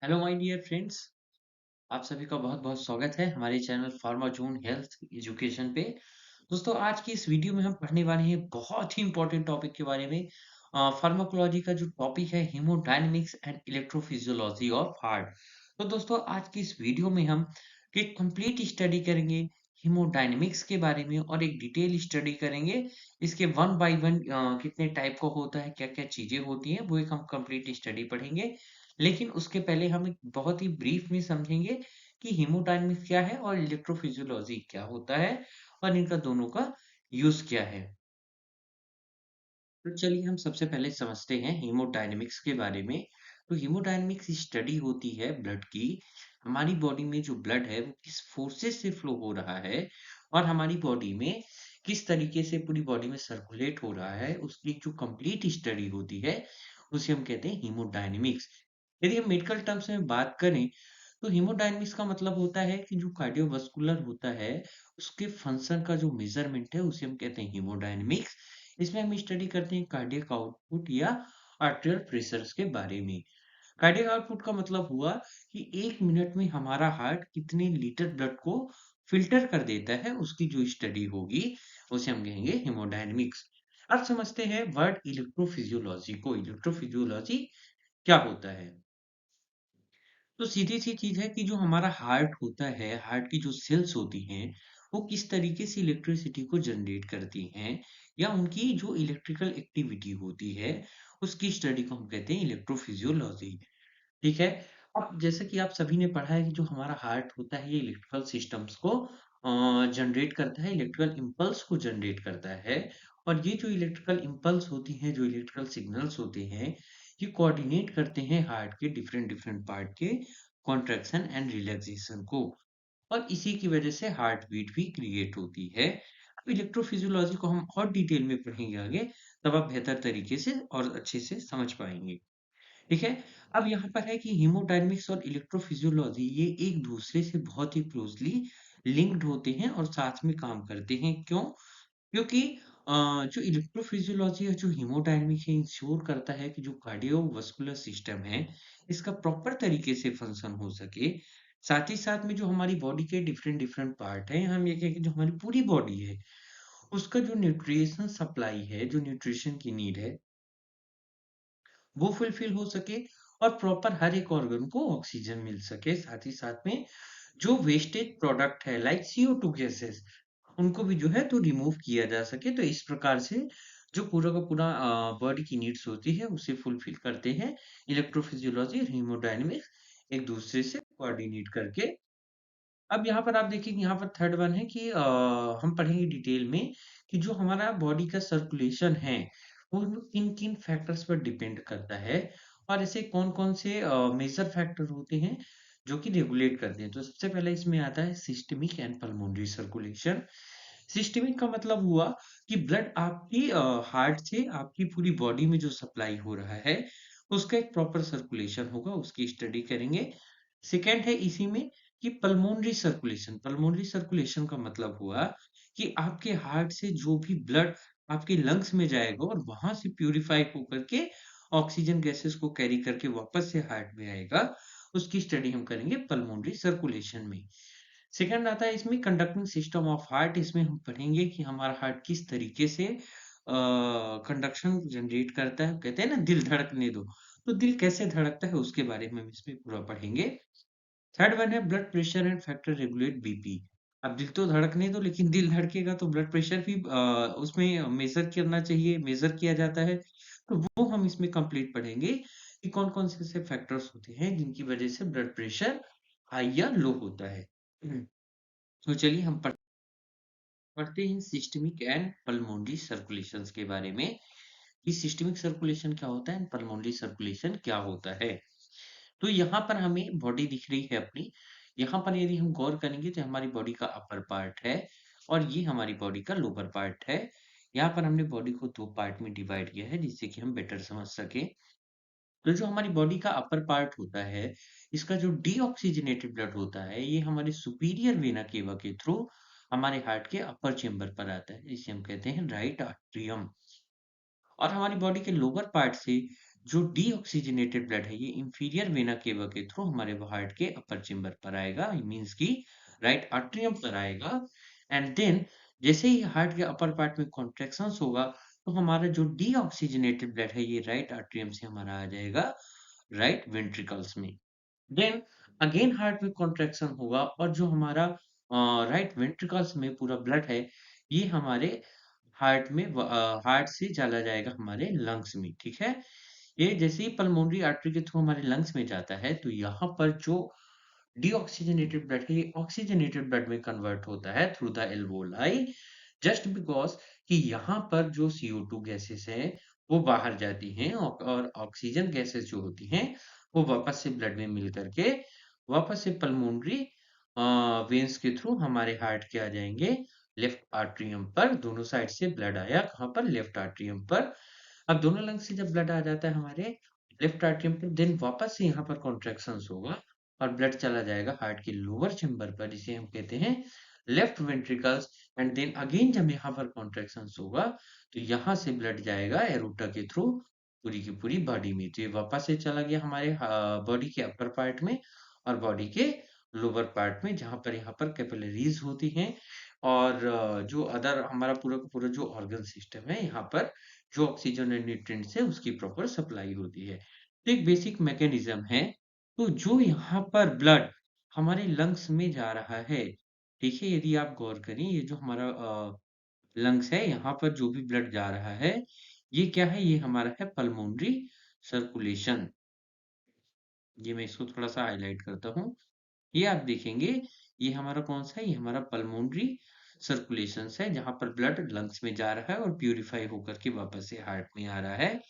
Hello my dear friends. आप सभी का बहुत-बहुत स्वागत है हमारे चैनल फार्माजून हेल्थ एजुकेशन पे। दोस्तों, आज की इस वीडियो में हम पढ़ने वाले हैं बहुत ही इंपॉर्टेंट टॉपिक के बारे में। फार्माकोलॉजी का जो टॉपिक है haemodynamics and electrophysiology of heart. तो दोस्तों, आज की इस वीडियो में हम एक कंप्लीट स्टडी करेंगे हीमोडायनामिक्स के बारे में और एक डिटेल स्टडी करेंगे। इसके वन बाय वन कितने टाइप का होता है, क्या-क्या चीजें होती हैं, वो एक हम कंप्लीट स्टडी पढ़ेंगे। लेकिन उसके पहले हम एक बहुत ही ब्रीफ में समझेंगे कि हीमोडायनामिक्स क्या है और इलेक्ट्रोफिजियोलॉजी क्या होता है और इनका दोनों का यूज क्या है। तो चलिए हम सबसे पहले समझते हैं हीमोडायनामिक्स के बारे में। तो हीमोडायनामिक्स स्टडी होती है ब्लड की। हमारी बॉडी में जो ब्लड है वो किस फोर्सेस से फ्लो हो रहा है और हमारी बॉडी में किस तरीके से पूरी बॉडी में सर्कुलेट हो रहा है, उसकी जो कंप्लीट स्टडी होती है उसे हम कहते हैं हीमोडायनामिक्स। यदि हम मेडिकल टर्म्स में बात करें तो हीमोडायनामिक्स का मतलब होता है कि जो कार्डियोवास्कुलर होता है उसके फंक्शन का जो मेजरमेंट है उसे हम कहते हैं हीमोडायनामिक्स। इसमें हम स्टडी करते हैं कार्डियक आउटपुट या आर्teriयल प्रेशर्स के बारे में। कार्डियक आउटपुट का मतलब हुआ कि 1 मिनट में हमारा हार्ट कितने लीटर ब्लड को फिल्टर कर देता है, उसकी जो स्टडी होगी उसे हम कहेंगे हीमोडायनामिक्स। अब समझते हैं वर्ड इलेक्ट्रोफिजियोलॉजी को। इलेक्ट्रोफिजियोलॉजी क्या होता है? तो सीधी-सी चीज़ है कि जो हमारा हार्ट होता है, हार्ट की जो सेल्स होती हैं, वो किस तरीके से इलेक्ट्रिसिटी को जनरेट करती हैं या उनकी जो इलेक्ट्रिकल एक्टिविटी होती है, उसकी स्टडी को हम कहते हैं इलेक्ट्रोफिजियोलॉजी। ठीक है? अब जैसा कि आप सभी ने पढ़ा है कि जो हमारा हार्ट होता है, ये इलेक्ट्रिकल सिस्टम्स को जनरेट करता है, इलेक्ट्रिकल इम्पल्स को जनरेट करता है और ये जो इलेक्ट्रिकल इम्पल्स होती हैं, जो इलेक्ट्रिकल सिग्नल्स होते हैं, ये कोऑर्डिनेट करते हैं हार्ट के डिफरेंट डिफरेंट पार्ट के कॉन्ट्रैक्शन एंड रिलैक्सेशन को और इसी की वजह से हार्ट बीट भी क्रिएट होती है। अब इलेक्ट्रोफिजियोलॉजी को हम और डिटेल में पढ़ेंगे आगे, तब आप बेहतर तरीके से और अच्छे से समझ पाएँगे। ठीक है? अब यहाँ पर है कि हीमोडायनामिक्स और इलेक्ट्रोफिजियोलॉजी ये एक दूसरे से बहुत ही क्लोज़ली लिंक्ड होते हैं और साथ में काम करते हैं। क्यों? क्योंकि जो इलेक्ट्रोफिजियोलॉजी और जो हीमोडायनामिक्स है इंश्योर करता है कि जो कार्डियोवास्कुलर सिस्टम है, इसका प्रॉपर तरीके से फंक्शन हो सके। साथ ही साथ में जो हमारी बॉडी के डिफरेंट डिफरेंट पार्ट हैं, हम ये कहें कि जो हमारी पूरी बॉडी है, उसका जो न्यूट्रिशन सप्लाई है, जो न्यूट्रिशन की नीड है, वो फुलफिल हो सके और प्रॉपर हर एक ऑर्गन को ऑक्सीजन मिल सके। साथ ही साथ में जो वेस्टेज प्रोडक्ट है लाइक CO2 गैसेस, उनको भी जो है तो रिमूव किया जा सके। तो इस प्रकार से जो पूरा का पूरा बॉडी की नीड्स होती है उसे फुलफिल करते हैं इलेक्ट्रोफिजियोलॉजी और हीमोडायनामिक्स एक दूसरे से कोऑर्डिनेट करके। अब यहाँ पर आप देखिए कि यहाँ पर थर्ड वन है कि हम पढ़ेंगे डिटेल में कि जो हमारा बॉडी का सर्कुलेशन है वो किन-किन फैक्टर्स पर डिपेंड करता है और ऐसे कौन-कौन से मेजर फैक्टर होते हैं जो कि रेगुलेट करते हैं। तो सबसे पहले इसमें आता है systemic and pulmonary circulation. Systemic का मतलब हुआ कि ब्लड आपकी हार्ट से आपकी पूरी बॉडी में जो सप्लाई हो रहा है उसका एक प्रॉपर सर्कुलेशन होगा, उसकी स्टडी करेंगे। सेकंड है इसी में कि पल्मोनरी सर्कुलेशन। पल्मोनरी सर्कुलेशन का मतलब हुआ कि आपके हार्ट से जो भी ब्लड आपके लंग्स में जाएगा और वहां से प्यूरिफाई होकर के ऑक्सीजन गैसेस को कैरी करके वापस से हार्ट में आएगा, उसकी स्टडी हम करेंगे पल्मोनरी सर्कुलेशन में। सेकंड आता है इसमें कंडक्टिंग सिस्टम ऑफ हार्ट। इसमें हम पढ़ेंगे कि हमारा हार्ट किस तरीके से कंडक्शन जनरेट करता है। कहते हैं ना दिल धड़कने दो, तो दिल कैसे धड़कता है उसके बारे में हम इसमें पूरा पढ़ेंगे। थर्ड वन है blood pressure and factor regulate BP. अब दिल तो धड़कने दो, लेकिन दिल धड़केगा तो ब्लड प्रेशर भी उसमें मेजर करना चाहिए, मेजर किया जाता है। तो वो हम इसमें कंप्लीट पढ़ेंगे कि कौन कौन से ऐसे फैक्टर्स होते हैं जिनकी वजह से ब्लड प्रेशर हाई या लो होता है। तो चलिए हम पढ़ते हैं सिस्टमिक एंड पल्मोनरी सर्कुलेशंस के बारे में कि सिस्टमिक सर्कुलेशन क्या होता है एंड पल्मोनरी सर्कुलेशन क्या होता है। तो यहाँ पर हमें बॉडी दिख रही है अपनी। यहाँ पर यदि हम गौर करेंगे तो हमारी बॉडी का अपर पार्ट है और ये हमारी बॉडी का लोअर पार्ट है। यहाँ पर हमने बॉडी को 2 पार्ट में डिवाइड किया है जिससे कि हम बेटर समझ सकें। तो जो हमारी बॉडी का अपर पार्ट होता है, इसका जो डीऑक्सिजनेटेड ब्लड होता है, ये हमारे सुपीरियर वेना केवा के थ्रू हमारे हार्ट के अपर चेंबर पर आता है। इसे हम कहते हैं राइट आर्टरियम। और हमारी बॉडी के लोअर पार्ट से जो डीऑक्सीजनेटेड ब्लड है ये इंफीरियर वेना केवा के थ्रू हमारे हार्ट के अपर चेंबर पर आएगा, मींस कि राइट आर्टरियम पर आएगा। एंड देन जैसे ही हार्ट के अपर पार्ट में कॉन्ट्रैक्शंस होगा तो हमारा जो डीऑक्सीजनेटेड ब्लड है ये राइट आर्टरियम से हमारा आ जाएगा राइट वेंट्रिकल्स में। देन अगेन हार्ट में कॉन्ट्रैक्शन होगा और जो हमारा राइट वेंट्रिकल्स में पूरा ब्लड है ये हमारे हार्ट से चला जाएगा हमारे लंग्स में, ठीक है। ये जैसे ही पल्मोनरी आर्टरी के थ्रू हमारे लंग्स में जाता है तो यहाँ पर जो डीऑक्सीजनेटेड ब्लड है ये ऑक्सीजनेटेड ब्लड में कन्वर्ट होता है through the alveoli, just because कि यहाँ पर जो CO2 गैसेस हैं वो बाहर जाती हैं और ऑक्सीजन गैसेस जो होती हैं वो वापस से ब्लड में मिल करके वापस से पल्मोनरी वेन्स के थ्रू हमारे हार्ट के आ जाएंगे लेफ्ट आर्टरियम पर। दोनों साइड से ब्लड आया कहाँ पर, लेफ्ट आर्टरियम पर। अब दोनों लंग से जब ब्लड आ जाता है हमारे लेफ्ट आर्टरियम पर, देन वापस से यहाँ पर कॉन्ट्रैक्शंस होगा और ब्लड चला जाएगा हार्ट के लोअर चेंबर पर, जिसे हम कहते हैं left ventricles. And then again जब यहाँ पर कॉन्ट्रैक्शंस होगा तो यहाँ से ब्लड जाएगा एरोटा के थ्रू पूरी की पूरी बॉडी में। तो ये वापस से चला गया हमारे बॉडी के अपर पार्ट में और बॉडी के लोअर पार्ट में, जहाँ पर यहाँ पर कैपिलरीज होती हैं और जो अदर हमारा पूरा का पूरा जो ऑर्गन सिस्टम है यहाँ पर जो ऑक्सीजन एंड न्यूट्रिएंट्स है उसकी प्रॉपर सप्लाई होती है। तो एक बेसिक मैकेनिज्म है। तो जो यहाँ पर ब्लड हमारे लंग्स में जा रहा है, ठीक है, यदि आप गौर करें ये जो हमारा लंग्स है यहाँ पर जो भी ब्लड जा रहा है ये क्या है, ये हमारा है पल्मोनरी सर्कुलेशन। ये मैं इसको थोड़ा सा हाईलाइट करता हूँ। ये आप देखेंगे ये हमारा कौन सा है, ये हमारा पल्मोनरी सर्कुलेशंस है जहाँ पर ब्लड लंग्स में जा रहा है और प्यूरिफाई होकर के वापस से हार्ट में आ रहा है।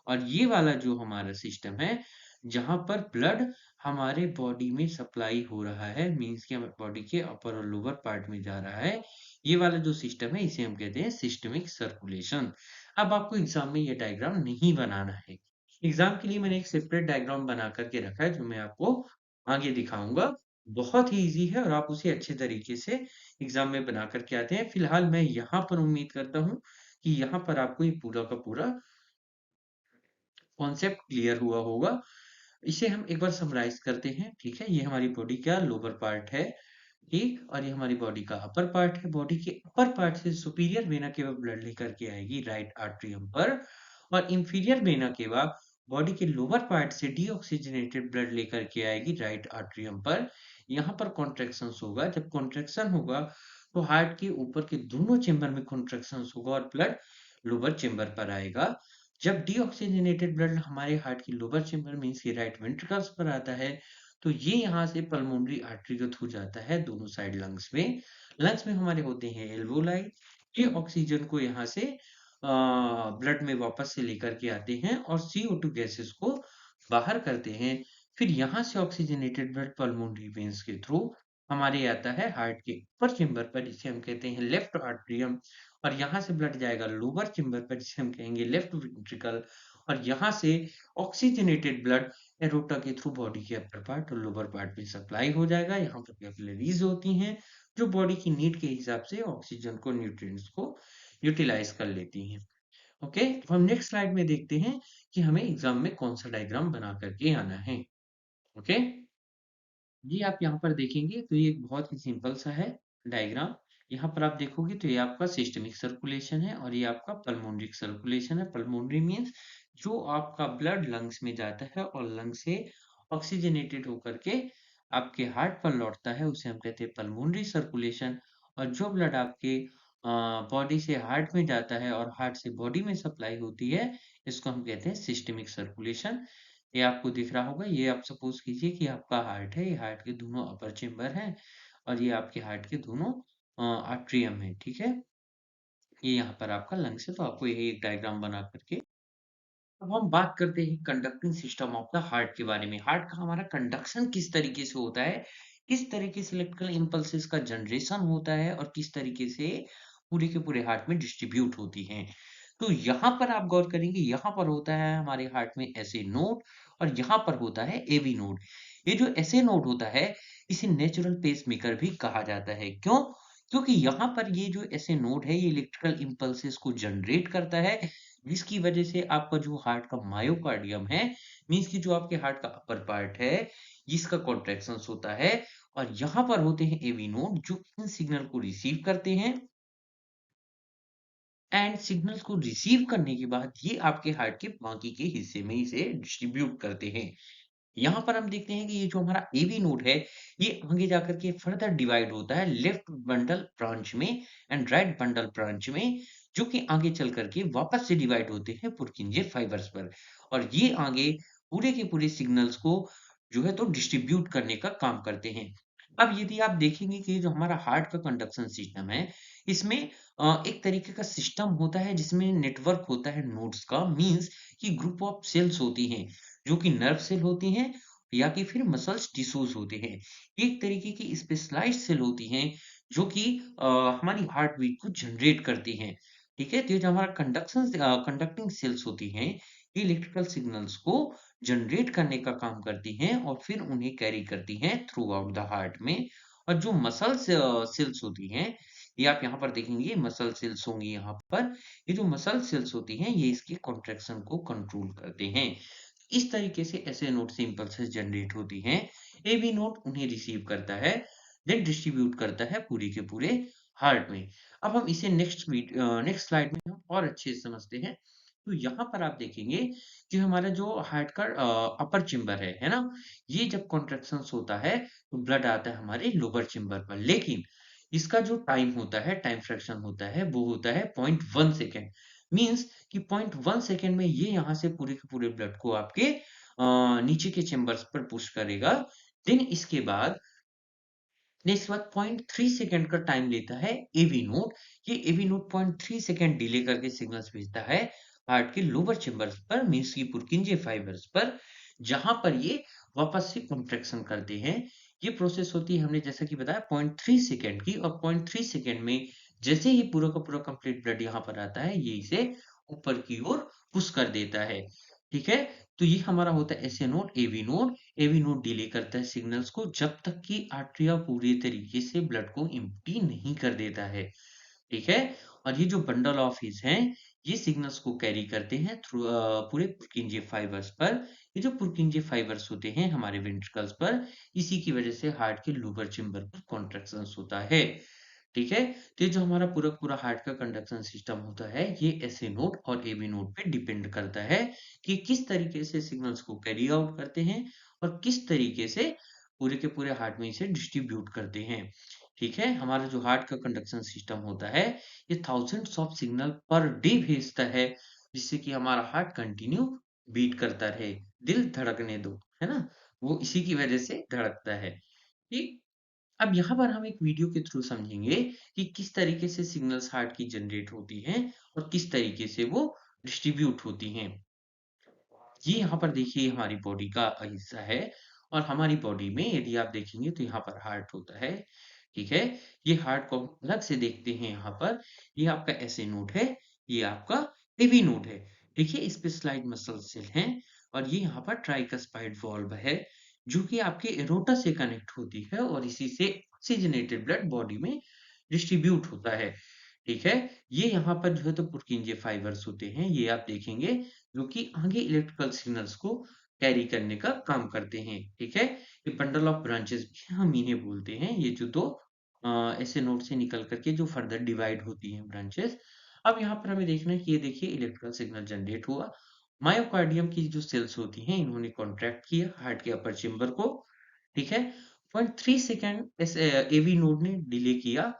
और ये वाला जो हमारा सिस्टम है जहाँ पर ब्लड हमारे बॉडी में सप्लाई हो रहा है, मीन्स कि हमारे बॉडी के अपर और लोअर पार्ट में जा रहा है, ये वाला जो सिस्टम है इसे हम कहते हैं सिस्टमिक सर्कुलेशन। अब आपको एग्जाम में ये डायग्राम नहीं बनाना है, एग्जाम के लिए मैंने एक सेपरेट डायग्राम बना करके रखा है जो मैं आपको आगे दिखाऊंगा। बहुत ही इजी है और आप उसे अच्छे तरीके से एग्जाम में बना करके आते हैं। फिलहाल मैं यहाँ पर उम्मीद करता हूँ कि यहाँ पर आपको ये पूरा का पूरा कॉन्सेप्ट क्लियर हुआ होगा। इसे हम एक बार समराइज करते हैं, ठीक है। ये हमारी बॉडी का लोअर पार्ट है, ठीक, और ये हमारी बॉडी का अपर पार्ट है। बॉडी के अपर पार्ट से सुपीरियर वेना केवा ब्लड लेकर के आएगी राइट आर्टरियम पर और इंफीरियर वेना केवा बॉडी के लोअर पार्ट से डीऑक्सीजनेटेड ब्लड लेकर के आएगी राइट आर्टरियम पर। यहाँ पर कॉन्ट्रैक्शंस होगा, जब कॉन्ट्रैक्शन होगा तो हार्ट के ऊपर के दोनों चेंबर में कॉन्ट्रैक्शंस होगा और ब्लड लोअर चेंबर पर आएगा। जब डीऑक्सीजनेटेड ब्लड हमारे हार्ट की लोअर चेंबर मींस की राइट वेंट्रिकल्स पर आता है तो ये यहाँ से पल्मोनरी आर्टरी के थ्रू जाता है दोनों साइड लंग्स में। लंग्स में हमारे होते हैं एल्वोलाई, ये ऑक्सीजन को यहाँ से ब्लड में वापस से लेकर के आते हैं और CO2 गैसेस को बाहर करते हैं। फिर यहाँ से ऑक्सीजनेटेड ब्लड पल्मोनरी वेन्स के थ्रू हमारे आता है हार्ट के अपर चेंबर पर, जिसे हम कहते हैं लेफ्ट आर्टरियम, और यहाँ से ब्लड जाएगा लोअर चेंबर पर जिसे हम कहेंगे लेफ्ट वेंट्रिकल, और यहाँ से ऑक्सीजनेटेड ब्लड एरोटा के थ्रू बॉडी के अपर पार्ट और लोअर पार्ट में सप्लाई हो जाएगा। यहाँ पर कैपिलरीज होती हैं जो बॉडी की नीड के हिसाब से ऑक्सीजन को न्यूट्रिएंट्स को यूटिलाइज कर लेती हैं। ओके, तो हम नेक्स्ट स्लाइड में देखते हैं कि हमें एग्जाम में कौन सा डायग्राम बना करके आना है। ओके, ये आप यहाँ पर देखेंगे तो ये एक बहुत ही सिंपल सा है डायग्राम। यहाँ पर आप देखोगे तो ये आपका सिस्टमिक सर्कुलेशन है और ये आपका पल्मोनरी सर्कुलेशन है। पल्मोनरी मीन्स जो आपका ब्लड लंग्स में जाता है और लंग से ऑक्सीजनेटेड होकर के आपके हार्ट पर लौटता है उसे हम कहते हैं पल्मोनरी सर्कुलेशन। और जो ब्लड आपके बॉडी से हार्ट में जाता है और हार्ट से बॉडी में सप्लाई होती है इसको हम कहते हैं सिस्टमिक सर्कुलेशन। ये आपको दिख रहा होगा, ये आप सपोज कीजिए कि आपका हार्ट है, ये हार्ट के दोनों अपर चेंबर हैं और ये आपके हार्ट के दोनों आर्टरियम है, ठीक है। ये यहाँ पर आपका लंग्स है, तो आपको यही एक डायग्राम बना करके अब हम बात करते हैं conducting system of the heart के बारे में। हार्ट का हमारा कंडक्शन किस तरीके से होता है, किस तरीके से इलेक्ट्रिकल इम्पल्सेस का जनरेशन होता है और किस तरीके से पूरे के पूरे हार्ट में डिस्ट्रीब्यूट होती हैं। तो यहाँ पर आप गौर करेंगे, यहाँ पर होता है हमारे हार्ट में एसए नोड और यहाँ पर होता है एवी नोड। ये जो एसए नोड होता है इसे नेचुरल पेसमेकर भी कहा जाता है। क्यों? क्योंकि यहाँ पर ये जो एसए नोड है ये इलेक्ट्रिकल इम्पल्सेस को जनरेट करता है, जिसकी वजह से आपका जो हार्ट का मायोकार्डियम है, मीन्स कि जो आपके हार्ट का अपर पार्ट है, जिसका कॉन्ट्रैक्शंस होता है और यहाँ पर होते हैं एवी नोड जो इन सिग्नल को रिसीव करते हैं एंड सिग्नल्स को रिसीव करने के बाद ये आपके हार्ट के बाकी के हिस्से में इसे डिस्ट्रीब्यूट करते हैं। यहाँ पर हम देखते हैं कि ये जो हमारा एवी नोड है, ये आगे जाकर के फर्दर डिवाइड होता है लेफ्ट बंडल ब्रांच में एंड राइट बंडल ब्रांच में, जो कि आगे चल करके वापस से डिवाइड होते हैं पुर्किंजे फाइबर्स पर। और ये आगे पूरे के पूरे सिग्नल्स को जो है तो डिस्ट्रीब्यूट करने का काम करते हैं। अब यदि आप देखेंगे कि जो हमारा हार्ट का कंडक्शन सिस्टम है, इसमें एक तरीके का सिस्टम होता है जिसमें नेटवर्क होता है नोड्स का, मीन्स कि ग्रुप ऑफ सेल्स होती हैं जो कि नर्व सेल होती हैं या कि फिर मसल्स टिश्यूज होते हैं। ये एक तरीके की स्पेशलाइज्ड सेल होती हैं जो कि हमारी हार्ट बीट को जनरेट करती हैं। ठीक है, तो ये जो हमारा कंडक्टिंग सेल्स होती हैं, ये इलेक्ट्रिकल सिग्नल्स को जनरेट करने का काम करती हैं और फिर उन्हें कैरी करती हैं थ्रू आउट द हार्ट में। और जो मसल्स सेल्स होती हैं, ये आप यहाँ पर देखेंगे मसल सेल्स होंगी यहाँ पर। ये जो मसल सेल्स होती हैं, ये इसके कॉन्ट्रैक्शन को कंट्रोल करते हैं। इस तरीके से ऐसे नोड से इम्पल्सेस जनरेट होती हैं। एवी नोड उन्हें रिसीव करता है, देन डिस्ट्रीब्यूट करता है पूरे के पूरे हार्ट में। अब हम इसे नेक्स्ट स्लाइड में हम और अच्छे से समझते हैं। तो यहाँ पर आप देखेंगे कि हमारा जो हार्ट का अपर चेम्बर है ना? ये जब कॉन्ट्रैक्शंस होता है, तो ब्लड आता है हमारे लोअर चेम्बर पर। लेकिन इसका जो टाइम होता है, टाइम फ्रैक्शन होता है, वो होता है 0.1 सेकंड। मीन्स कि 0.1 सेकंड में ये यहाँ से पूरे के पूरे ब्लड को आपके नीचे के चेम्बर्स पर पुश करेगा। देन इसके बाद नेक्स्ट बात 0.3 सेकंड का टाइम लेता है एवी नोड। ये एवी नोड 0.3 सेकंड डिले करके सिग्नल्स भेजता है हार्ट के लोअर चेम्बर्स पर, मीन्स की पुर्किंजे फाइबर्स पर, जहां पर ये वापस से कॉन्ट्रैक्शन करते हैं। ये प्रोसेस होती है हमने जैसा कि बताया 0.3 सेकंड की, और 0.3 सेकंड में जैसे ही पूरा का पूरा कंप्लीट ब्लड यहाँ पर आता है, ये इसे ऊपर की ओर पुश कर देता है। ठीक है, तो ये हमारा होता है SA node, AV node. AV node delay करता है सिग्नल्स को जब तक कि आर्टरिया पूरी तरीके से ब्लड को एम्प्टी नहीं कर देता है। ठीक है, और ये जो बंडल ऑफ हिस हैं, ये सिग्नल्स को कैरी करते हैं थ्रू पूरे पुर्किंजे फाइबर्स पर। ये जो पुर्किंजे फाइबर्स होते हैं हमारे वेंट्रिकल्स पर, इसी की वजह से हार्ट के लोअर चेम्बर पर कॉन्ट्रैक्शंस होता है। ठीक है, तो ये जो हमारा पूरा पूरा हार्ट का कंडक्शन सिस्टम होता है, ये एसए नोड और एबी नोड पे डिपेंड करता है कि किस तरीके से सिग्नल्स को कैरी आउट करते हैं और किस तरीके से पूरे के पूरे हार्ट में इसे डिस्ट्रीब्यूट करते हैं। ठीक है, हमारा जो हार्ट का कंडक्शन सिस्टम होता है, ये thousands of signal per day भेजता है, जिससे कि हमारा हार्ट कंटिन्यू बीट करता रहे, दिल धड़कने दो, है ना? वो इसी की वजह से धड़कता है। ठीक, अब यहाँ पर हम एक वीडियो के थ्रू समझेंगे कि किस तरीके से सिग्नल्स हार्ट की जनरेट होती हैं और किस तरीके से वो डिस्ट्रीब्यूट होती हैं। ये यहाँ पर देखिए हमारी बॉडी का हिस्सा है, और हमारी बॉडी में यदि आप देखेंगे तो यहाँ पर हार्ट होता है। ठीक है, ये हार्ट को हम अलग से देखते हैं यहाँ पर। ये आपका एसए नोड है, ये आपका एवी नोड है। देखिए इस पे स्लाइड मसल सेल हैं, और ये यहाँ पर ट्राइकस्पाइड वॉल्व है जो कि आपके एरोटा से कनेक्ट होती है और इसी से ऑक्सीजनेटेड ब्लड बॉडी में डिस्ट्रीब्यूट होता है। ठीक है, ये यहाँ पर जो है तो पुर्किंजे फाइबर्स होते हैं, ये आप देखेंगे, जो कि आगे इलेक्ट्रिकल सिग्नल्स को कैरी करने का काम करते हैं। ठीक है, ये बंडल ऑफ ब्रांचेस भी हम इन्हें बोलते हैं। ये जो दो ऐसे नोड से निकल करके जो फर्दर डिवाइड होती हैं ब्रांचेस। अब यहाँ पर हमें देखना है कि ये देखिए इलेक्ट्रिकल सिग्नल जनरेट हुआ। मायोकार्डियम की जो सेल्स होती हैं, इन्होंने कॉन्ट्रैक्ट किया हार्ट के अपर चेम्बर को। ठीक है, 0.3 सेकंड इस एवी नोड ने डिले किया,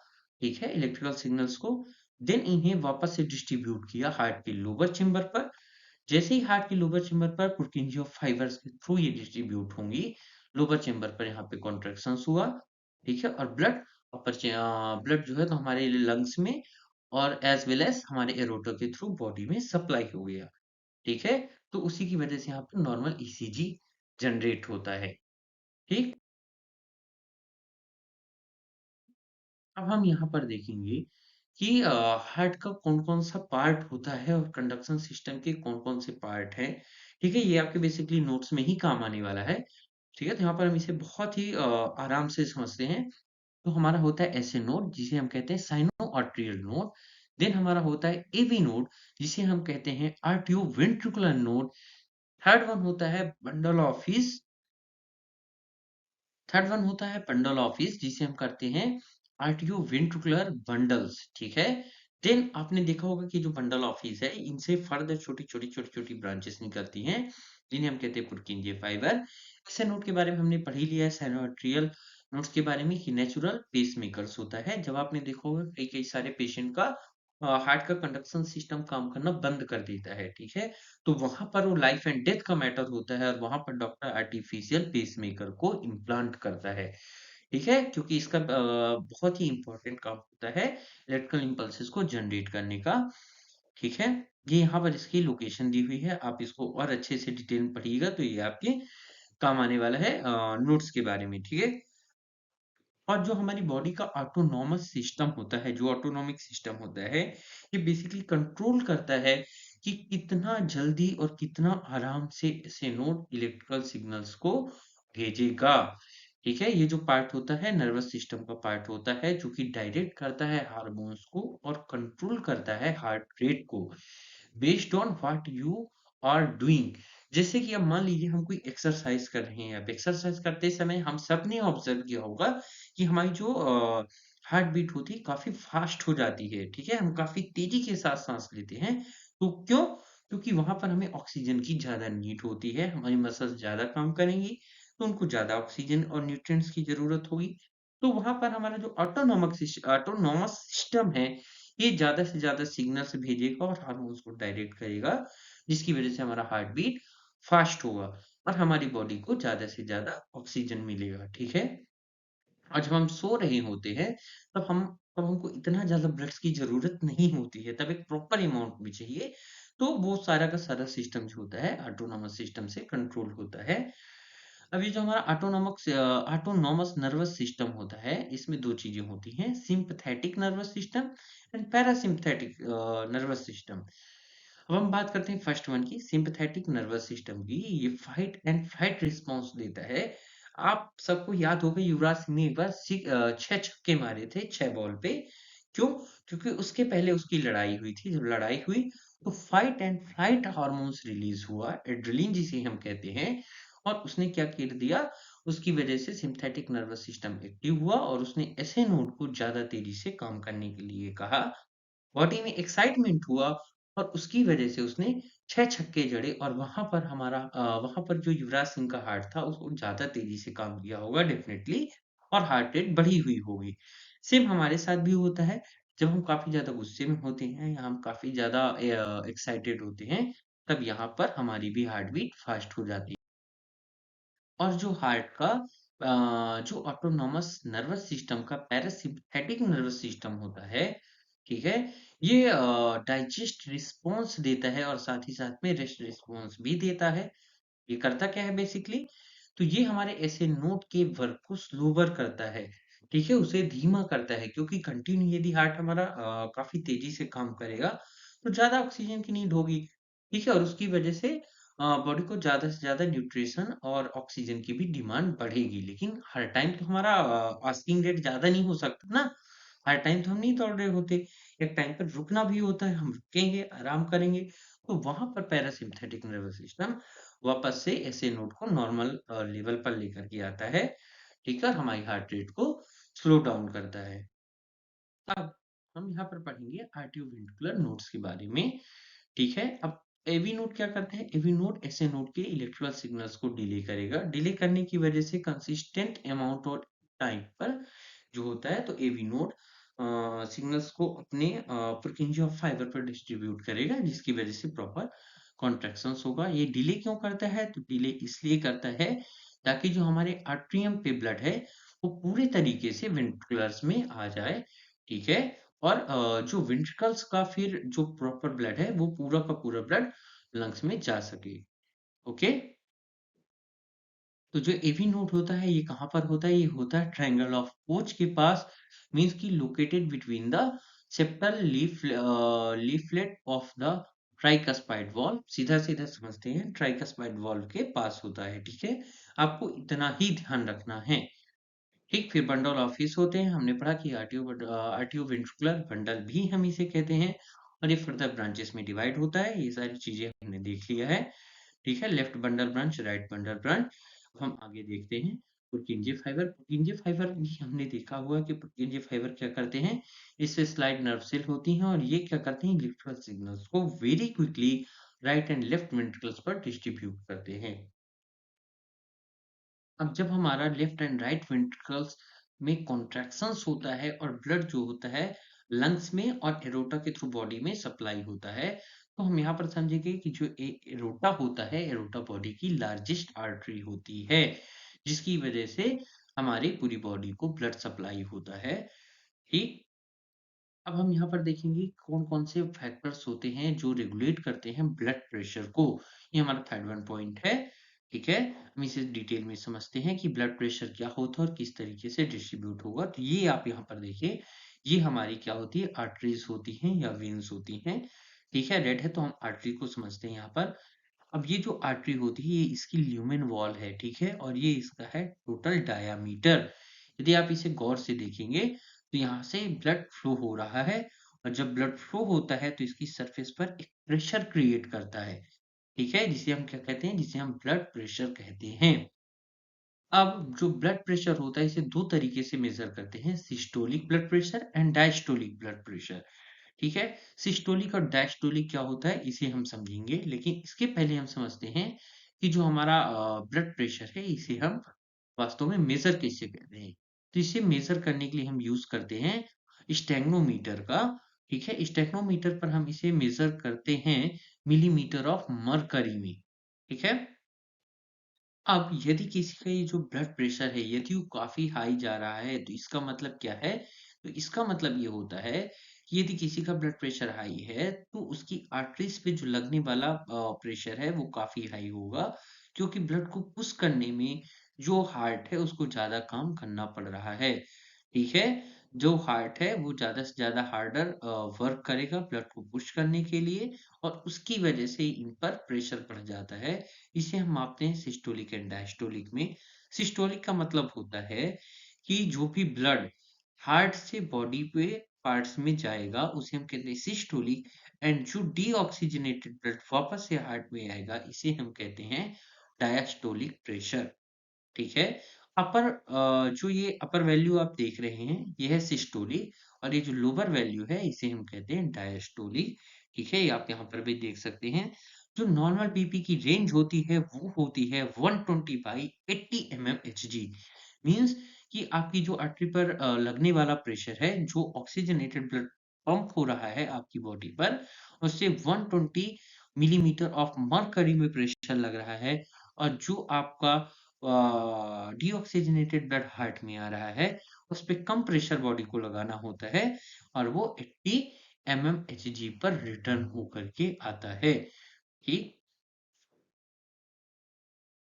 ठीक है, इलेक्ट्रिकल सिग्नल्स को। देन इन्हें वापस से डिस्ट्रीब्यूट किया हार्ट के लोअर चेम्बर पर। जैसे ही हार्ट के लोअर चेम्बर पर पुर्किंजे ऑफ फाइबर्स के थ्रू ये डिस्ट्रीब्यूट होंगी, लोअर चेम्बर पर यहाँ पे कॉन्ट्रैक्शंस हुआ। ठीक है, और ब्लड जो है तो हमारे लंग्स में और एज वेल एज हमारे एरोटा के थ्रू बॉडी में सप्लाई हो गया। ठीक है, तो उसी की वजह से यहाँ पे नॉर्मल ईसीजी जनरेट होता है। ठीक, अब हम यहाँ पर देखेंगे कि हार्ट का कौन-कौन सा पार्ट होता है और कंडक्शन सिस्टम के कौन-कौन से पार्ट हैं। ठीक है, ये आपके बेसिकली नोट्स में ही काम आने वाला है। ठीक है, तो यहाँ पर हम इसे बहुत ही आराम से समझते हैं। तो हमारा होता है एसए नोड, जिसे हम कहते हैं साइनो आर्टेरियल नोड। देन हमारा होता है एवी नोड, जिसे हम कहते हैं RTO ventricular node. Third one होता है बंडल ऑफिस। थर्ड वन होता है बंडल ऑफिस, जिसे हम करते हैं आर्टियो वेंट्रिकुलर बंडल्स, ठीक है। देन आपने देखा होगा कि जो बंडल ऑफिस है, इनसे फर्दर छोटी छोटी छोटी छोटी ब्रांचेस निकलती हैं, जिन्हें हम कहते हैं पुर्किंजे फाइबर। ऐसे नोड के बारे में हमने पढ़ ही लिया है साइनोट्रियल नोड्स के बारे में, कि नेचुरल पेसमेकर्स होता है। जब आपने देखा होगा कई कई सारे पेशेंट का हार्ट का कंडक्शन सिस्टम काम करना बंद कर देता है, ठीक है। तो वहाँ पर वो लाइफ एंड डेथ का मैटर होता है, और वहाँ पर डॉक्टर आर्टिफिशियल पेसमेकर को इम्प्लांट करता है, ठीक है? क्योंकि इसका बहुत ही इम्पोर्टेंट काम होता है इलेक्ट्रिकल इम्पल्सेस को जनरेट करने का, ठीक है? ये यहाँ पर इसकी लोकेशन दी हुई है, आप इसको और अच्छे से डिटेल में पढ़िएगा तो ये आपके काम आने वाला है नोट्स के बारे में, ठीक है? और जो हमारी बॉडी का ऑटोनॉमस सिस्टम होता है, जो ऑटोनॉमिक सिस्टम होता है, ये बेसिकली कंट्रोल करता है कि कितना जल्दी और कितना आराम से ऐसे नोड इलेक्ट्रिकल सिग्नल्स को भेजेगा, ठीक है। ये जो पार्ट होता है नर्वस सिस्टम का पार्ट होता है, जो कि डायरेक्ट करता है हार्मोन्स को और कंट्रोल करता है हार्ट रेट को, based on what you are doing. जैसे कि अब मान लीजिए हम कोई एक्सरसाइज कर रहे हैं, अब एक्सरसाइज करते समय हम सबने ऑब्जर्व किया होगा कि हमारी जो हार्ट बीट होती है काफी फास्ट हो जाती है, ठीक है, हम काफी तेजी के साथ सांस लेते हैं। तो क्यों? क्योंकि वहां पर हमें ऑक्सीजन की ज्यादा नीड होती है, हमारी मसल्स ज्यादा काम करेंगी, तो उनको ज्यादा ऑक्सीजन और न्यूट्रिएंट्स की जरूरत होगी। तो वहां पर हमारा जो ऑटोनॉमस सिस्टम है, ये ज्यादा से ज्यादा सिग्नल्स भेजेगा और हार्मोन्स को डायरेक्ट करेगा, जिसकी वजह से हमारा हार्ट बीट फास्ट होगा और हमारी बॉडी को ज्यादा से ज्यादा ऑक्सीजन मिलेगा, ठीक है। और जब हम सो रहे होते हैं, तब हमको इतना ज़्यादा ब्लड्स की ज़रूरत नहीं होती है, तब एक प्रॉपर अमाउंट में चाहिए। तो वो सारा का सारा सिस्टम जो होता है ऑटोनॉमस सिस्टम से कंट्रोल होता है। अब ये जो हमारा ऑटोनॉमस नर्वस सिस्टम होता है, इसमें 2 चीज़ें होती हैं, sympathetic nervous system and parasympathetic nervous system. अब हम बात करते हैं फर्स्ट वन की, सिंपैथेटिक नर्वस सिस्टम की। ये फाइट एंड फ्लाइट रिस्पॉन्स देता है। आप सबको याद होगा युवराज सिंह ने एक बार 6 छक्के मारे थे 6 बॉल पे। क्यों? क्योंकि उसके पहले उसकी लड़ाई हुई थी। जब लड़ाई हुई तो fight and flight hormones release हुआ, एड्रेनलिन जिसे हम कहते हैं, और उसने क्या कर दिया, उसकी वजह से सिंपैथेटिक नर्वस सिस्टम एक्टिव हुआ और उसने ऐसे नोड को ज्यादा तेजी से काम करने के लिए कहा। बॉडी में एक्साइटमेंट हुआ और उसकी वजह से उसने 6 छक्के जड़े, और वहाँ पर जो युवराज सिंह का हार्ट था उसको ज़्यादा तेज़ी से काम किया होगा डेफ़िनेटली, और हार्ट रेट बढ़ी हुई होगी। सेम हमारे साथ भी होता है, जब हम काफ़ी ज़्यादा गुस्से में होते हैं या हम काफ़ी ज़्यादा एक्साइटेड होते हैं, तब यहाँ पर हमारी भी हार्ट बीट फ़ास्ट हो जाती है। और जो हार्ट का जो ऑटोनॉमस नर्वस सिस्टम का पैरासिम्पैथेटिक नर्वस सिस्टम होता है, ठीक है? ये डाइजेस्ट रिस्पॉन्स देता है और साथ ही साथ में रेस्ट रिस्पॉन्स भी देता है। ये करता क्या है बेसिकली? तो ये हमारे ऐसे नोड के वर्क को स्लोवर करता है, ठीक है? उसे धीमा करता है, क्योंकि कंटिन्यू यदि हार्ट हमारा काफ़ी तेज़ी से काम करेगा, तो ज़्यादा ऑक्सीजन की नीड होगी, ठीक है? और उसकी वजह से बॉडी को ज़्यादा से ज़्यादा न्यूट्रिशन और ऑक्सीजन की भी डिमांड बढ़ेगी। लेकिन हर टाइम तो हमारा फास्टिंग रेट ज़्यादा नहीं हो सकता ना, हर टाइम तो हम नहीं दौड़ रहे होते। एक टाइम पर रुकना भी होता है, हम रुकेंगे, आराम करेंगे, तो वहाँ पर पैरासिम्पैथेटिक नर्वस सिस्टम वापस से ऐसे नोड को नॉर्मल लेवल पर लेकर के आता है, ठीक है? और हमारी हार्ट रेट को स्लो डाउन करता है। अब हम यहाँ पर पढ़ेंगे आर्टियोवेंट्रिकुलर नोड्स के बारे में, ठीक है? अब एवी नोड क्या करते हैं? एवी नोड ऐसे नोड के इलेक्ट्रिकल सिग्नल्स को डिले करेगा। डिले करने की वजह से कंसिस्टेंट अमाउंट और टाइम पर जो होता है, तो एवी नोड सिग्नल्स को अपने फ्रीक्वेंसी ऑफ फाइबर पर डिस्ट्रीब्यूट करेगा, जिसकी वजह से प्रॉपर कॉन्ट्रैक्शंस होगा। ये डिले क्यों करता है? तो डिले इसलिए करता है ताकि जो हमारे आर्टरियम पे ब्लड है, वो पूरे तरीके से वेंट्रिकुलर्स में आ जाए, ठीक है? और जो वेंट्रिकल्स का फिर जो प्रॉपर ब्लड है, वो पूरा का पूरा ब्लड लंग्स में जा सके, ओके। तो जो एवी नोड होता है, ये कहाँ पर होता है? ये होता है ट्रायंगल ऑफ कोच के पास, मींस की located between the septal leaflet of the tricuspid valve. सीधा सीधा समझते हैं, ट्राइकस्पाइड वॉल्व के पास होता है, ठीक है। आपको इतना ही ध्यान रखना है, ठीक, फिर बंडल ऑफिस होते हैं। हमने पढ़ा कि आर्टियो वेंट्रिकुलर बंडल भी हम इसे कहते हैं और ये फर्दर ब्रांचेस में डिवाइड होता है। ये सारी चीजें हमने देख लिया है। ठीक है, left bundle branch, right bundle branch. अब हम आगे देखते हैं पुर्किंजे फाइबर। पुर्किंजे फाइबर भी हमने देखा हुआ है कि पुर्किंजे फाइबर क्या करते हैं, इससे स्लाइड नर्व सेल होती हैं और ये क्या करते हैं, इलेक्ट्रिकल सिग्नल्स को very quickly right and left ventricles पर डिस्ट्रीब्यूट करते हैं। अब जब हमारा लेफ्ट एंड राइट वेंट्रिकल्स में कॉन्ट्रैक्शंस होता है और ब्लड जो होता है लंग्स में और एरोटा के थ्रू बॉडी में सप्लाई होता है, तो हम यहाँ पर समझेंगे कि जो एरोटा होता है, एरोटा बॉडी की लार्जेस्ट आर्टरी होती है, जिसकी वजह से हमारी पूरी बॉडी को ब्लड सप्लाई होता है। ठीक, अब हम यहाँ पर देखेंगे कौन-कौन से फैक्टर्स होते हैं जो रेगुलेट करते हैं ब्लड प्रेशर को। ये हमारा थर्ड वन पॉइंट है, ठीक है? हम इसे डिटेल में समझते हैं कि ब्लड प्रेशर क्या होता है और किस तरीके से डिस्ट्रीब्यूट होगा। तो ये आप यहाँ पर देखिए, ये हमारी क्या होती है, आर्टरीज़ होती हैं या वेन्स होती हैं, ठीक है? रेड है तो हम आर्टरी को समझते हैं यहाँ पर। अब ये जो आर्टरी होती है, ये इसकी ल्यूमेन वॉल है, ठीक है? और ये इसका है टोटल डायामीटर। यदि आप इसे गौर से देखेंगे, तो यहाँ से ब्लड फ्लो हो रहा है और जब ब्लड फ्लो होता है, तो इसकी सरफेस पर एक प्रेशर क्रिएट करता है, ठीक है? जिसे हम क्या कहते हैं? जिसे हम ब्लड प्रेशर कहते हैं। अब जो ब्लड प्रेशर होता है, इसे 2 तरीके से मेज़र करते हैं, systolic blood pressure and diastolic blood pressure. ठीक है? सिस्टोलिक और डायस्टोलिक क्या होता है इसे हम समझेंगे, लेकिन इसके पहले हम समझते हैं कि जो हमारा ब्लड प्रेशर है इसे हम वास्तव में मेज़र कैसे करते हैं। तो इसे मेज़र करने के लिए हम यूज़ करते हैं स्टेगनोमीटर का, ठीक है? स्टेगनोमीटर पर हम इसे मेज़र करते हैं मिलीमीटर ऑफ मरकरी में, ठीक है? अब यदि किसी का ये जो ब्लड प्रेशर है यदि वो काफ़ी हाई जा रहा है तो इसका मतलब क्या है? तो इसका मतलब ये होता है कि यदि किसी का ब्लड प्रेशर हाई है तो उसकी आर्टरीज़ पे जो लगने वाला प्रेशर है वो काफ़ी हाई होगा, क्योंकि ब्लड को पुश करने में जो हार्ट है उसको ज़्यादा काम करना पड़ रहा है। ठीक है? जो हार्ट है वो ज़्यादा से ज़्यादा हार्डर वर्क करेगा ब्लड को पुश करने के लिए और उसकी वजह से इन पर प्रेशर बढ़ जाता है। इसे हम मापते हैं सिस्टोलिक एंड डायस्टोलिक में। सिस्टोलिक का मतलब होता है कि जो भी ब्लड हार्ट से बॉडी पे पार्ट्स में जाएगा उसे हम कहते हैं सिस्टोलिक, एंड जो डीऑक्सीजनेटेड ब्लड वापस से हार्ट में आएगा इसे हम कहते हैं डायस्टोलिक प्रेशर। ठीक है? जो ये अपर वैल्यू आप देख रहे हैं, ये है सिस्टोलिक और ये जो लोअर वैल्यू है, इसे हम कहते हैं डायस्टोलिक। ठीक है? ये आप यहाँ पर भी देख सकते हैं। जो नॉर्मल बीपी की रेंज होती है, वो होती है 120 बाई 80 mmHg। मीन्स कि आपकी जो आर्टरी पर लगने वाला प्रेशर है, जो ऑक्सीजनेटेड ब्लड पंप हो रहा है आपकी बॉडी पर, उससे 120 मिलीमीटर ऑफ मर्करी में प्रेशर लग रहा है और जो आपका डीऑक्सीजनेटेड ब्लड हार्ट में आ रहा है, उस पे कम प्रेशर बॉडी को लगाना होता है और वो 80 mmHg पर रिटर्न होकर के आता है। ठीक?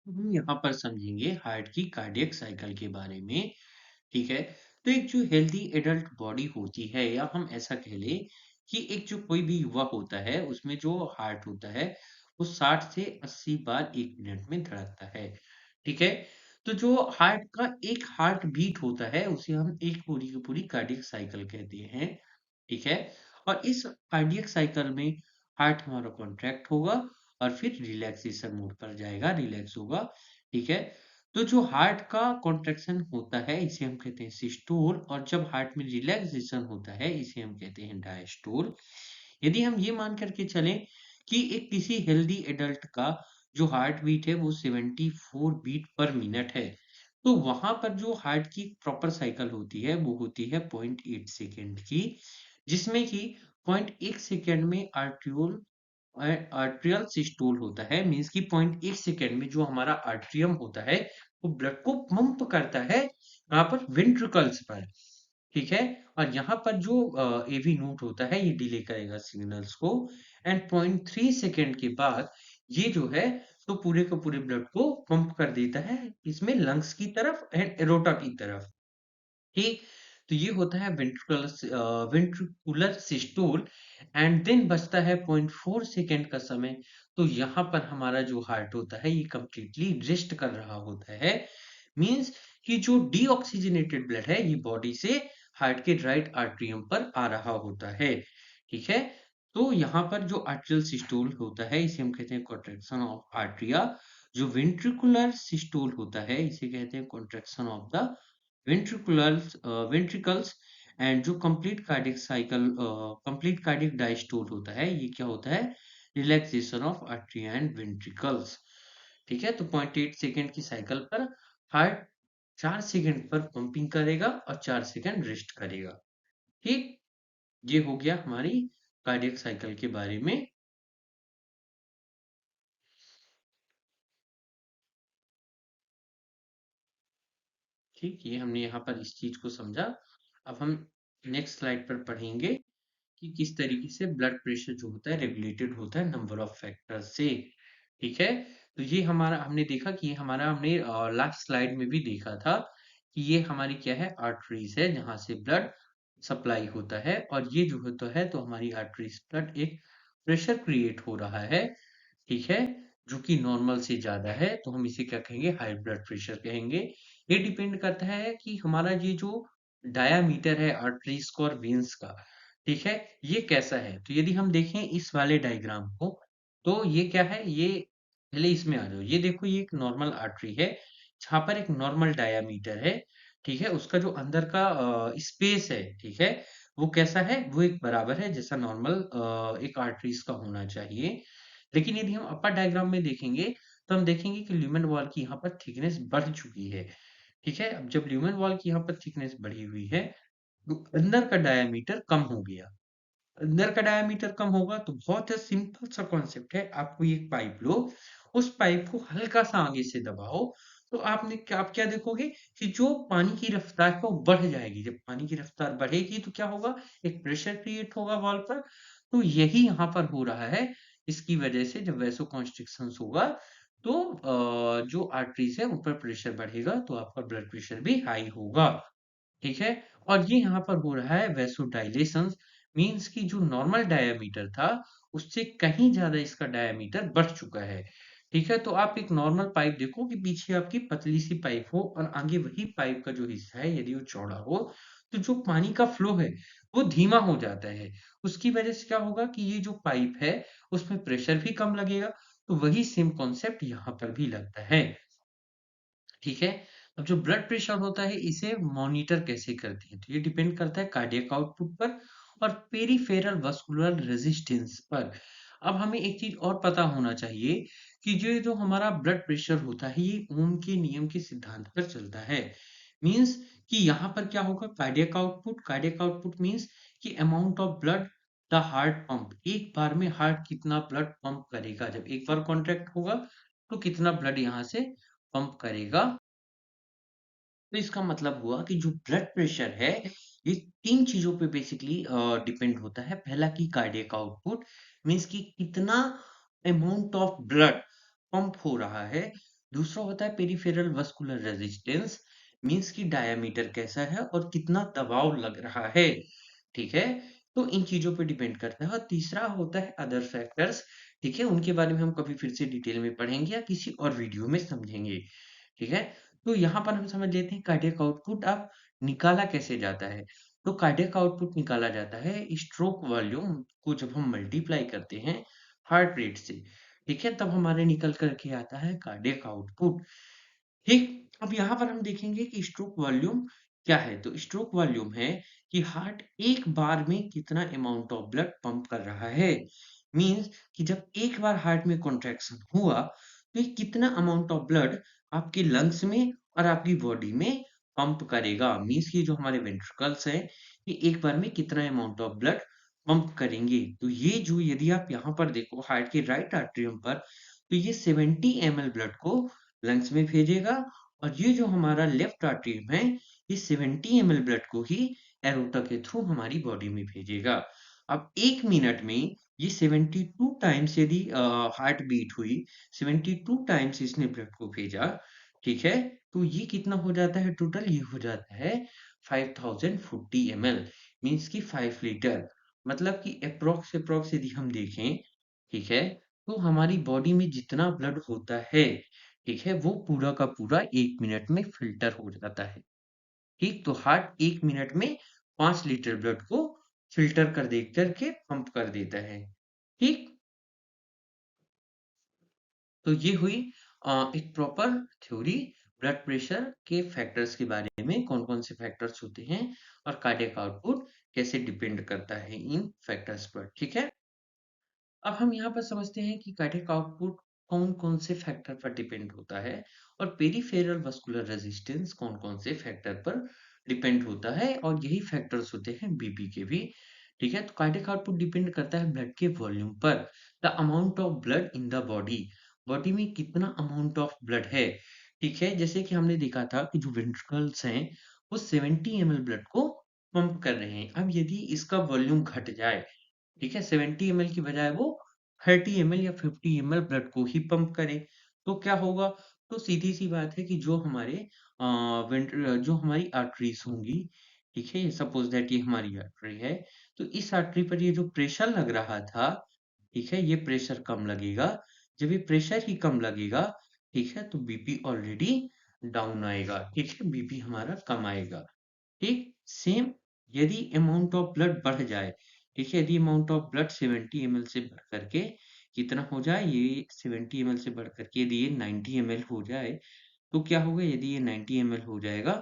हम यहाँ पर समझेंगे हार्ट की कार्डियक साइकिल के बारे में, ठीक है? तो एक जो हेल्दी एडल्ट बॉडी होती है या हम ऐसा कह लें कि एक जो कोई भी युवा होता है, उसमें जो हार्ट होता है, वो 60 से 80 बार 1 मिनट में धड़कता है, ठीक है? तो जो हार्ट का एक हार्ट बीट होता है, उसे हम एक पूरी की पूरी कार्डियक साइकिल कहते हैं, ठीक है? और इस कार्डियक साइकिल में हार्ट हमारा कॉन्ट्रैक्ट होगा और फिर रिलैक्सेशन मोड पर जाएगा, रिलैक्स होगा, ठीक है? तो जो हार्ट का कॉन्ट्रैक्शन होता है, इसे हम कहते हैं सिस्टोल और जब हार्ट में रिलैक्सेशन होता है, इसे हम कहते हैं डायस्टोल। यदि हम ये मान कर के चलें कि एक किसी हेल्दी एडल्ट का जो हार्ट बीट है, वो 74 बीट पर मिनट है, तो वहाँ पर जो हार्ट की प्रॉपर साइकिल होती है, वो होती है 0.8 सेकंड की, जिसमें कि 0.1 सेकंड में आर्ट्रियल सिस्टोल होता है, मीन्स कि 0.1 सेकंड में जो हमारा आर्ट्रियम होता है, वो ब्लड को पंप करता है यहाँ पर वेंट्रिकल्स पर, ठीक है? और यहाँ पर जो एवी नोट होता है, ये डिले करेगा सिग्नल्स को एंड 0.3 सेकंड के बाद ये जो है, तो पूरे के पूरे ब्लड को पंप कर देता है, इसमें लंग्स की तरफ एंड एरोटा की तरफ। ठीक, तो ये होता है वेंट्रिकुलर सिस्टोल एंड देन बचता है 0.4 सेकंड का समय। तो यहाँ पर हमारा जो हार्ट होता है ये कंप्लीटली रेस्ट कर रहा होता है। मीन्स कि जो डीऑक्सीजनेटेड ब्लड है ये बॉडी से हार्ट के राइट आर्टरियम पर आ रहा होता है, ठीक है? तो यहाँ पर जो आर्टरियल सिस्टोल होता है इसे हम कहते हैं कॉन्ट्रैक्शन ऑफ आर्टरिया। जो वेंट्रिकुलर सिस्टोल होता है इसे कहते हैं contraction of the ventricles. And जो कंप्लीट कार्डियक डायस्टोल होता है ये क्या होता है? Relaxation of artery and ventricles. ठीक है, तो 0.8 सेकेंड की साइकिल पर हार्ट 4 सेकेंड पर पंपिंग करेगा और 4 सेकेंड रेस्ट करेगा। ठीक, ये हो गया हमारी कार्डियक साइकिल के बारे में। ठीक, ये हमने यहाँ पर इस चीज को समझा। अब हम नेक्स्ट स्लाइड पर पढ़ेंगे कि किस तरीके से ब्लड प्रेशर जो होता है रेगुलेटेड होता है नंबर ऑफ फैक्टर्स से। ठीक है, तो ये हमारा हमने देखा कि ये हमारा हमने लास्ट स्लाइड में भी देखा था कि ये हमारी क्या है, आर्टरीज है जहां से ब्लड सप्लाई होता है। और ये जो होता है तो हमारी आर्टरीज ब्लड एक प्रेशर क्रिएट हो रहा है, ठीक है, जो कि नॉर्मल से ज़्यादा है, तो हम इसे क्या कहेंगे, हाई ब्लड प्रेशर कहेंगे। ये डिपेंड करता है कि हमारा ये जो डायामीटर है आर्टरीज का और वेन्स का, ठीक है, ये कैसा है। तो यदि हम देखें इस वाले डायग्राम को, तो ये क्या है, ये पहले इसमें आ जाओ, ये देखो ये एक नॉर्मल आर्टरी है जहाँ पर एक नॉर्मल डायामीटर है, ठीक है, उसका जो अंदर का स्पेस है, ठीक है, वो कैसा है, वो एक बराबर है जैसा नॉर्मल एक आर्टरीज का होना चाहिए। लेकिन यदि हम अपर डायग्राम में देखेंगे तो हम देखेंगे कि ल्यूमेन वॉल की यहाँ पर थिकनेस बढ़ चुकी है, ठीक है। अब जब ल्यूमेन वॉल की यहाँ पर थिकनेस बढ़ी हुई है तो अंदर का डायमीटर कम हो गया। अंदर का डायमीटर कम होगा तो बहुत ही सिंपल सा कॉन्सेप्ट है, आप कोई एक पाइप लो, उस पाइप को हल्का सा आगे से दबाओ, तो आप क्या देखोगे कि जो पानी की रफ्तार है वो बढ़ जाएगी। जब पानी की रफ्तार बढ़ेगी तो क्या होगा, एक प्रेशर क्रिएट होगा वॉल पर। तो यही यहाँ पर हो रहा है। इसकी वजह से जब वैसो कॉन्स्ट्रिक्शंस होगा तो जो आर्टरीज है उन पर प्रेशर बढ़ेगा तो आपका ब्लड प्रेशर भी हाई होगा, ठीक है। और ये यहाँ पर हो रहा है वैसोडाइलेशन, मीन्स कि जो नॉर्मल डायमीटर था उससे कहीं ज्यादा इसका डायमीटर बढ़ चुका है, ठीक है। तो आप एक नॉर्मल पाइप देखो कि पीछे आपकी पतली सी पाइप हो और आगे वही पाइप का जो हिस्सा है यदि वो चौड़ा हो तो जो पानी का फ्लो है वो धीमा हो जाता है। उसकी वजह से क्या होगा कि ये जो पाइप है उसमें प्रेशर भी कम लगेगा। तो वही सेम कॉन्सेप्ट यहाँ पर भी लगता है, ठीक है। अब जो ब्लड प्रेशर होता है इसे मॉनिटर कैसे करते हैं, तो ये डिपेंड करता है कार्डियक आउटपुट पर और पेरिफेरल वास्कुलर रेजिस्टेंस पर। अब हमें एक चीज और पता होना चाहिए कि जो हमारा ब्लड प्रेशर होता है ये ओम के नियम के सिद्धांत पर चलता है। मींस कि यहाँ पर क्या होगा, कार्डियक आउटपुट मींस कि amount of blood the heart pump, एक बार में हार्ट कितना ब्लड पंप करेगा, जब एक बार कॉन्ट्रैक्ट होगा तो कितना ब्लड यहाँ से पंप करेगा। तो इसका मतलब हुआ कि जो ब्लड प्रेशर है ये 3 चीजों पे बेसिकली डिपेंड होता है। पहला कि कार्डियक आउटपुट, मीन्स कि कितना अमाउंट ऑफ ब्लड पंप हो रहा है। दूसरा होता है पेरिफेरल वास्कुलर रेजिस्टेंस, मीन्स कि डायमीटर कैसा है और कितना दबाव लग रहा है, ठीक है। तो इन चीजों पे डिपेंड करता है। और तीसरा होता है अदर फैक्टर्स, ठीक है, उनके बारे में हम कभी फिर से डिटेल में पढ़ेंगे या किसी और वीडियो में समझेंगे, ठीक है। तो यहाँ पर हम समझ लेते हैं कार्डियक आउटपुट अब निकाला कैसे जाता है। तो कार्डियक आउटपुट निकाला जाता है स्ट्रोक वॉल्यूम को जब हम मल्टीप्लाई करते हैं हार्ट रेट से, ठीक है, तब हमारे निकल करके आता है कार्डियक आउटपुट। ठीक, अब यहाँ पर हम देखेंगे कि स्ट्रोक वॉल्यूम क्या है। तो स्ट्रोक वॉल्यूम है कि हार्ट एक बार में कितना अमाउंट ऑफ ब्लड पंप कर रहा है। मींस कि जब एक बार हार्ट में कॉन्ट्रैक्शन हुआ तो ये कितना अमाउंट ऑफ ब्लड आपके लंग्स में और आपकी बॉडी में पंप करेगा। मींस कि जो हमारे वेंट्रिकल्स हैं ये एक बार में कितना अमाउंट ऑफ ब्लड पंप करेंगे। तो ये जो यदि आप यहाँ पर देखो हार्ट के राइट आर्टरियम पर, तो ये 70 ml ब्लड को लंग्स में भेजेगा और ये जो हमारा लेफ्ट आर्टरियम है ये 70 ml ब्लड को ही एरोटा के थ्रू हमारी बॉडी में भेजेगा। अब 1 मिनट में ये 72 टाइम्स यदि हार्ट बीट हुई, 72 टाइम्स इसने ब्लड को भेजा, ठीक है, तो ये कितना हो जाता है टोटल, ये हो जाता है 5040 ml, मीन्स की 5 लीटर। मतलब कि अप्रोक्स यदि हम देखें, ठीक है, तो हमारी बॉडी में जितना ब्लड होता है, ठीक है? वो पूरा का पूरा 1 मिनट में फ़िल्टर हो जाता है। ठीक? तो हार्ट 1 मिनट में 5 लीटर ब्लड को फ़िल्टर कर दे करके पंप कर देता है। ठीक? तो ये हुई एक प्रॉपर थ्योरी ब्लड प्रेशर के फैक्टर्स के बारे में, कौन-कौन से फैक्टर्स होते हैं और कार्डियक आउटपुट कैसे डिपेंड करता है इन फैक्टर्स पर। ठीक है? अब हम यहाँ पर समझते हैं कि कार्डियक आउटपुट कौन-कौन से फैक्टर पर डिपेंड होता है और पेरिफेरल वास्कुलर रेजिस्टेंस कौन-कौन से फैक्टर पर डिपेंड होता है और यही फैक्टर्स होते हैं बीपी के भी। ठीक है? तो कार्डियक आउटपुट डिपेंड करता है ब्लड के वॉल्यूम पर, the amount of blood in the body. Body में कितना अमाउंट ऑफ ब्लड है। ठीक है? जैसे कि हमने देखा था कि जो वेंट्रिकल्स हैं, वो 70 एमएल ब्लड को पंप कर रहे हैं। अब यदि इसका वॉल्यूम घट जाए, ठीक है? 70 एमएल की बजाय वो 30 एमएल या 50 एमएल ब्लड को ही पंप करे, तो क्या होगा? तो सीधी-सी बात है कि जो हमारे अ, जो हमारी आर्टरीज़ होंगी, ठीक है? सपोज़ दैट ये हमारी आर्टरी है, तो इस आर्टरी पर ये जो प्रेशर लग रहा था, ठीक है? ये प्रेशर कम लगेगा। जब ये प्रेशर ही कम लगेगा, ठीक है? तो बीपी ऑलरेडी डाउन आएगा, ठीक है? बीपी हमारा कम आएगा। ठीक सेम यदि अमाउंट ऑफ ब्लड बढ़ जाए, ठीक है, यदि अमाउंट ऑफ ब्लड 70 एमएल से बढ़ करके कितना हो जाए, ये 70 एमएल से बढ़ करके यदि ये 90 एमएल हो जाए, तो क्या होगा, यदि ये 90 एमएल हो जाएगा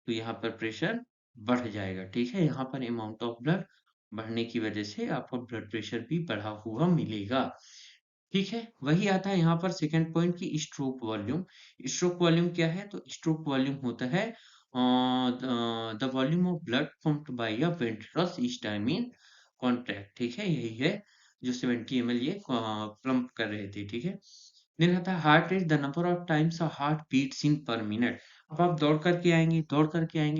तो यहाँ पर प्रेशर बढ़ जाएगा। ठीक है, यहाँ पर अमाउंट ऑफ ब्लड बढ़ने की वजह से आपका ब्लड प्रेशर भी बढ़ा हुआ मिलेगा। ठीक है, वही आता है यहाँ पर सेकंड पॉइंट की स्ट्रोक वॉल्यूम। स्ट्रोक वॉल्यूम क्या है? तो स्ट्रोक वॉल्यूम होता है the volume of blood pumped by a ventricles each time in contract. ठीक है, यही है जो 70 एमएल ये पंप कर रहे थे। ठीक है, देन आता है heart rate, the number of times a heart beats in per minute. अब आप दौड़ करके आएंगे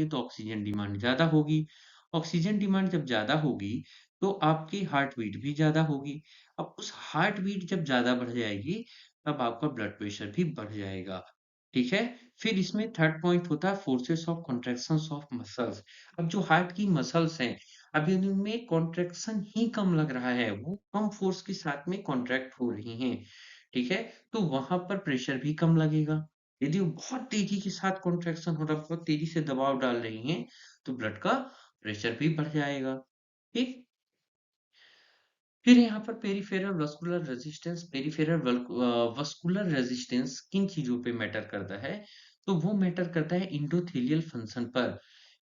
तो ऑक्सीजन डिमांड ज्यादा होगी। ऑक्सीजन डिमांड जब ज्यादा होगी तो आपकी हार्ट बीट भी ज्यादा होगी। अब उस हार्ट बीट जब ज़्यादा बढ़ जाएगी, तब आपका ब्लड प्रेशर भी बढ़ जाएगा। ठीक है? फिर इसमें थर्ड पॉइंट होता है forces of contractions of muscles. अब जो हार्ट की मसल्स हैं, अब यदि उनमें कॉन्ट्रैक्शन ही कम लग रहा है, वो कम फोर्स के साथ में कॉन्ट्रैक्ट हो रही हैं, ठीक है? तो वहाँ पर प्रेशर भी कम लगेगा। यदि वो बहुत तेज़ी के साथ कॉन्ट्रैक्शन हो रहा है, बहुत तेज़ी से दबाव डाल रही हैं, तो ब्लड का प्रेशर भी बढ़ जाएगा। ठीक? फिर यहाँ पर peripheral vascular resistance, vascular resistance किन चीजों पे मैटर करता है? तो वो मैटर करता है इंडोथेलियल फंक्शन पर।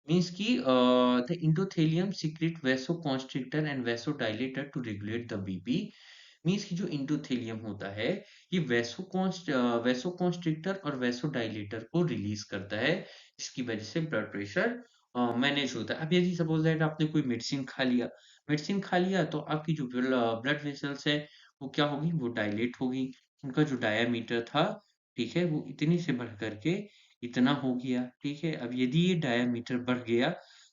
मीन्स कि the endothelium secrete vasoconstrictor and vasodilator to regulate the BP. Means कि जो इंडोथेलियम होता है, ये वैसोकॉन्स्ट्रिक्टर और वैसोडाइलेटर को रिलीज करता है, जिसकी वजह से ब्लड प्रेशर मैनेज होता है। अब यदि सपोज दैट आपने कोई मेडिसिन खा लिया तो आपकी जो ब्लड वेसल्स है वो क्या होगी, वो डायलेट होगी। उनका जो डायामीटर था, ठीक है, वो इतने से बढ़ करके इतना हो गया। ठीक है, अब यदि ये डायामीटर बढ़ गया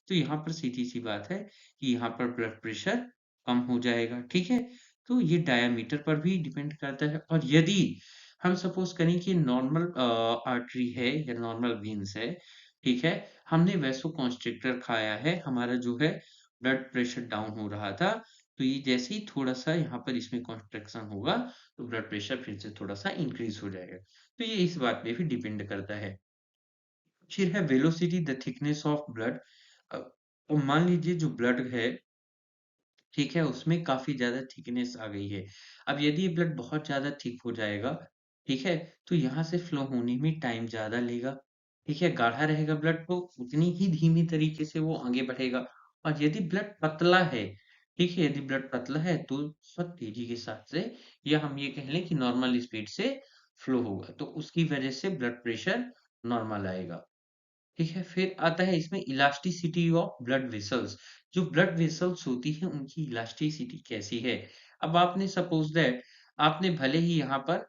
तो यहाँ पर सीधी सी बात है कि यहाँ पर ब्लड प्रेशर कम हो जाएगा। ठीक है, तो ये डायामीटर पर भी डिपेंड करता है। और यदि हम सपोज करें कि नॉर्मल आर्टरी है या नॉर्मल वेन्स है, ठीक है, हमने वैसोकॉन्स्ट्रिक्टर खाया है, हमारा जो है ब्लड प्रेशर डाउन हो रहा था, तो ये जैसे ही थोड़ा-सा यहाँ पर इसमें कॉन्ट्रैक्शन होगा, तो ब्लड प्रेशर फिर से थोड़ा-सा इंक्रीज़ हो जाएगा। तो ये इस बात पे भी डिपेंड करता है। फिर है velocity the thickness of blood. तो मान लीजिए जो ब्लड है, ठीक है, उसमें काफ़ी ज़्यादा थिकनेस आ गई है। अब यदि ये ब्लड बहुत ज़्यादा थिक हो जाएगा, ठीक है, तो यहाँ से फ्लो होने में टाइम ज़्यादा लेगा। ठीक है, गाढ़ा रहेगा ब्लड तो उतनी ही धीमी तरीके से वो आगे बढ़ेगा। और यदि ब्लड पतला है, ठीक है, यदि ब्लड पतला है तो बहुत तेज़ी के साथ से, या हम ये कह लें कि नॉर्मल स्पीड से फ्लो होगा, तो उसकी वजह से ब्लड प्रेशर नॉर्मल आएगा। ठीक है, फिर आता है इसमें इलास्टिसिटी ऑफ ब्लड वेसल्स। जो ब्लड वेसल्स होती हैं उनकी इलास्टिसिटी कैसी है? अब आपने सपोज दैट आपने भले ही यहाँ पर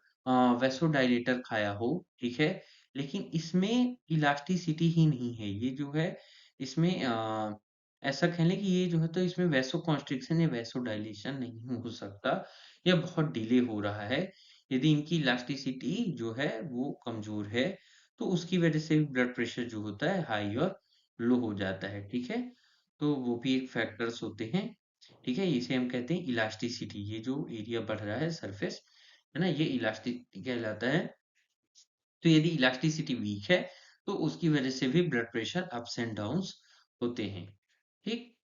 वैसोडाइलेटर खाया हो, ठीक है, लेकिन इसमें इलास्टिसिटी ही नहीं है। ये जो है इसमें ऐसा कह लें कि ये जो है तो इसमें वैसोकॉन्स्ट्रिक्शन या वैसोडाइलेशन नहीं हो सकता, या बहुत डिले हो रहा है। यदि इनकी इलास्टिसिटी जो है वो कमजोर है, तो उसकी वजह से भी ब्लड प्रेशर जो होता है हाई और लो हो जाता है। ठीक है, तो वो भी एक फैक्टर्स होते हैं। ठीक है, इसे हम कहते हैं इलास्टिसिटी। ये जो एरिया बढ़ रहा है सरफेस, है ना, ये इलास्टिसिटी कहलाता है। तो यदि इलास्टिसिटी वीक है, तो उसकी वजह से भी blood pressure ups and downs होते हैं। ठीक?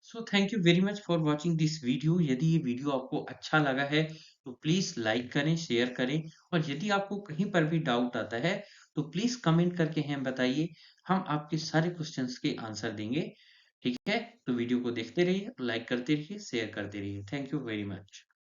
So thank you very much for watching this video. यदि ये वीडियो आपको अच्छा लगा है, तो प्लीज़ लाइक करें, शेयर करें और यदि आपको कहीं पर भी डाउट आता है, तो प्लीज़ कमेंट करके हमें बताइए। हम आपके सारे क्वेश्चंस के आंसर देंगे। ठीक है? तो वीडियो को देखते रहिए, लाइक करते रहिए, शेयर करते रहिए। Thank you very much.